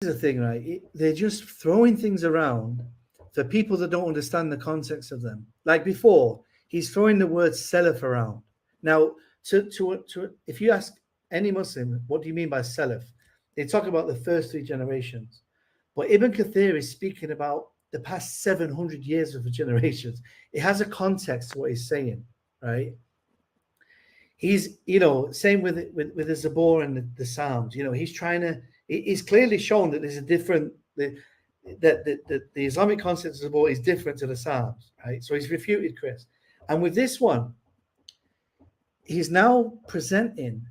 the thing, right? They're just throwing things around for people that don't understand the context of them. Like before, he's throwing the word self around. Now, if you ask any Muslim, what do you mean by self? They talk about the first three generations. But Ibn Kathir is speaking about the past 700 years of the generations. It has a context to what he's saying, right? He's, same with the Zabur and the Psalms. He's trying to. He's clearly shown that there's a different that the Islamic concept of Zabur is different to the Psalms, right? So he's refuted Chris, and with this one, he's now presenting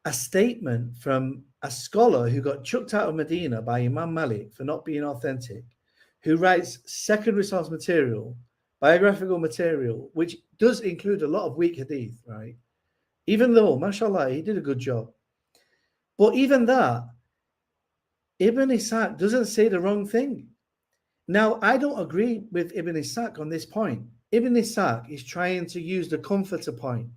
a statement from a scholar who got chucked out of Medina by Imam Malik for not being authentic, who writes secondary source material, biographical material, which does include a lot of weak hadith, right? Even though, mashallah, he did a good job. But even that, Ibn Ishaq doesn't say the wrong thing. Now, I don't agree with Ibn Ishaq on this point. Ibn Ishaq is trying to use the comforter point.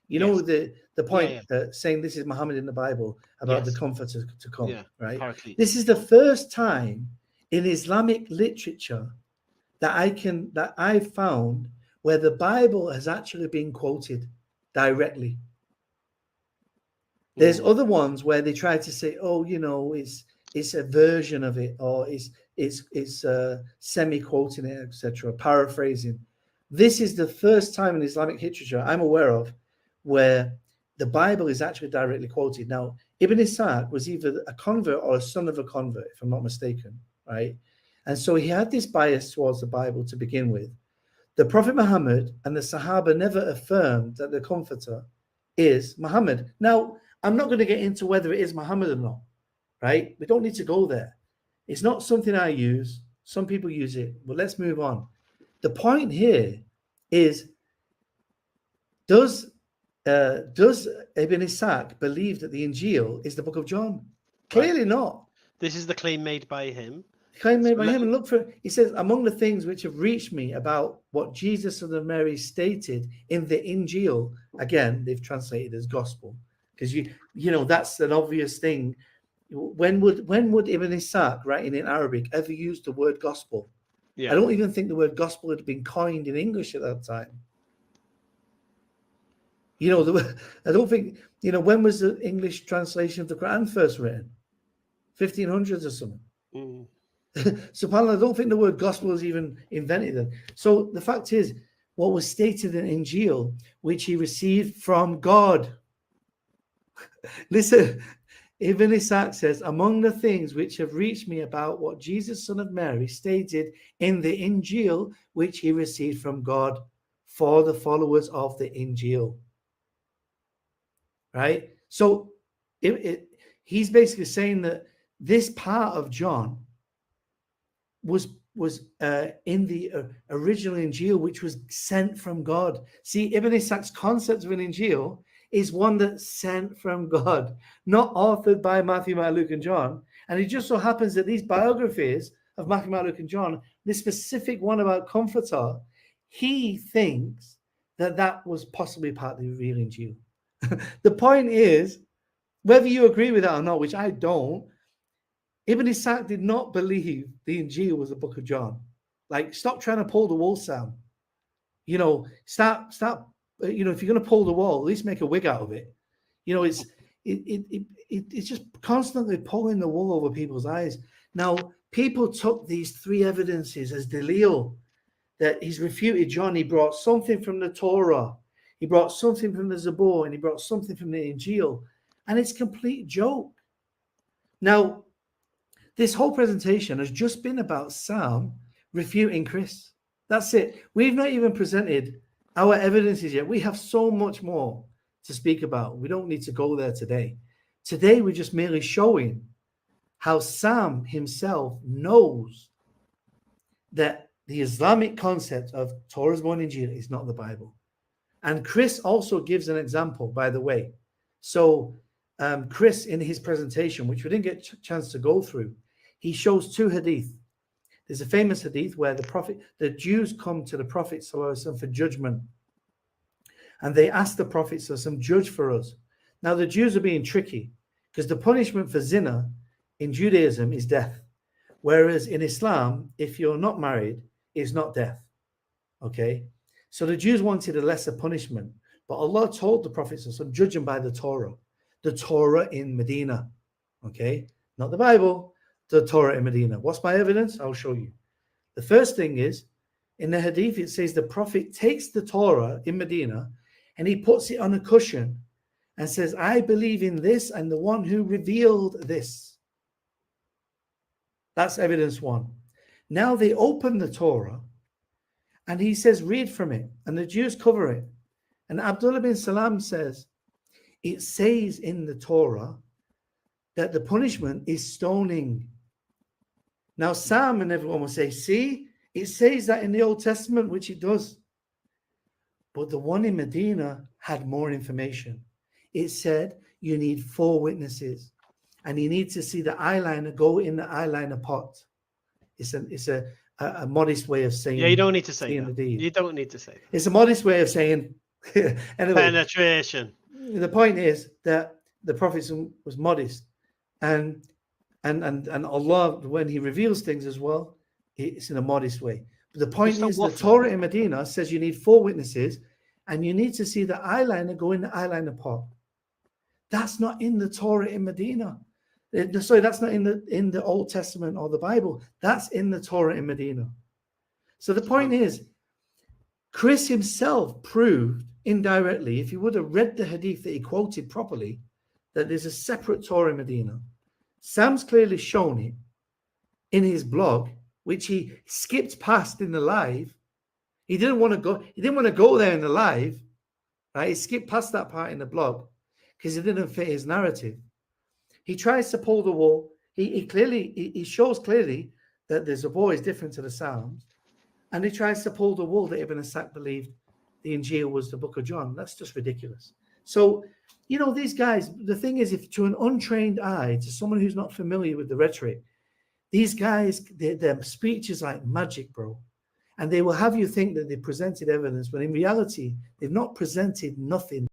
The point saying this is Muhammad in the Bible about the comforter to come, right? Partly. This is the first time in Islamic literature that I've found where the Bible has actually been quoted directly. There's other ones where they try to say, it's a version of it, or it's semi-quoting it, etc., paraphrasing. This is the first time in Islamic literature I'm aware of where the Bible is actually directly quoted. Now, Ibn Ishaq was either a convert or a son of a convert, if I'm not mistaken, right? And so he had this bias towards the Bible to begin with. The Prophet Muhammad and the Sahaba never affirmed that the comforter is Muhammad. Now, I'm not going to get into whether it is Muhammad or not, right? We don't need to go there. It's not something I use. Some people use it, but let's move on. The point here is, does Ibn Ishaq believe that the Injeel is the book of John? Clearly not. This is the claim made by him. And look for, he says, among the things which have reached me about what Jesus son of Mary stated in the Injeel, again, they've translated as gospel, because that's an obvious thing. When would Ibn Ishaq, writing in Arabic, ever use the word gospel? I don't even think the word gospel had been coined in English at that time. I don't think, when was the English translation of the Quran first written? 1500s or something. SubhanAllah, I don't think the word gospel was even invented then. So the fact is, what was stated in Injeel, which he received from God. Listen, Ibn Ishaq says, among the things which have reached me about what Jesus, son of Mary, stated in the Injeel, which he received from God for the followers of the Injeel. Right? So he's basically saying that this part of John was in the original Injeel, which was sent from God. See, Ibn Ishaq's concept of an Injeel is one that's sent from God, not authored by Matthew, Mark, Luke, and John. And it just so happens that these biographies of Matthew, Mark, Luke, and John, this specific one about Comforter, he thinks that was possibly part of the real Injeel. The point is, whether you agree with that or not, which I don't, Ibn Ishaq did not believe the Injeel was the book of John. Like, stop trying to pull the wool, Sam. Stop. If you're going to pull the wool, at least make a wig out of it. It's just constantly pulling the wool over people's eyes. Now, people took these three evidences as dalil, that he's refuted John. He brought something from the Torah, he brought something from the Zabur, and he brought something from the Injeel. And it's a complete joke. Now, this whole presentation has just been about Sam refuting Chris. That's it. We've not even presented our evidences yet. We have so much more to speak about. We don't need to go there today. Today, we're just merely showing how Sam himself knows that the Islamic concept of Torah's born Injeel is not the Bible. And Chris also gives an example, by the way. So Chris, in his presentation, which we didn't get a chance to go through, he shows two hadith. There's a famous hadith where the Jews come to the Prophet ﷺ for judgment. And they ask the Prophet ﷺ, judge for us. Now, the Jews are being tricky because the punishment for zina in Judaism is death. Whereas in Islam, if you're not married, it's not death. Okay? So the Jews wanted a lesser punishment, but Allah told the Prophet, so judge them by the Torah in Medina. Okay? Not the Bible, the Torah in Medina. What's my evidence? I'll show you. The first thing is, in the Hadith, it says the Prophet takes the Torah in Medina and he puts it on a cushion and says, I believe in this and the one who revealed this. That's evidence one. Now they open the Torah and he says, read from it. And the Jews cover it. And Abdullah bin Salam says, it says in the Torah that the punishment is stoning. Now Sam and everyone will say, see, it says that in the Old Testament, which it does. But the one in Medina had more information. It said you need 4 witnesses. And you need to see the eyeliner go in the eyeliner pot. It's a modest way of saying. Yeah, you don't need to say that. The deed. You don't need to say that. It's a modest way of saying. Anyway, penetration. The point is that the Prophet was modest, and Allah, when He reveals things as well, it's in a modest way. But the point is, the Torah in Medina says you need 4 witnesses, and you need to see the eyeliner go in the eyeliner pot. That's not in the Torah in Medina. Sorry, that's not in the Old Testament or the Bible. That's in the Torah in Medina. So the point is, Chris himself proved indirectly, if he would have read the hadith that he quoted properly, that there's a separate Torah in Medina. Sam's clearly shown it in his blog, which he skipped past in the live. He didn't want to go there in the live, right? He skipped past that part in the blog because it didn't fit his narrative. He tries to pull the wool. He shows clearly that the Zabur is different to the Psalms, and he tries to pull the wool that Ibn Ishaq believed the Injeel was the book of John. That's just ridiculous. So, these guys, the thing is, if to an untrained eye, to someone who's not familiar with the rhetoric, these guys, their speech is like magic, bro. And they will have you think that they presented evidence, but in reality, they've not presented nothing.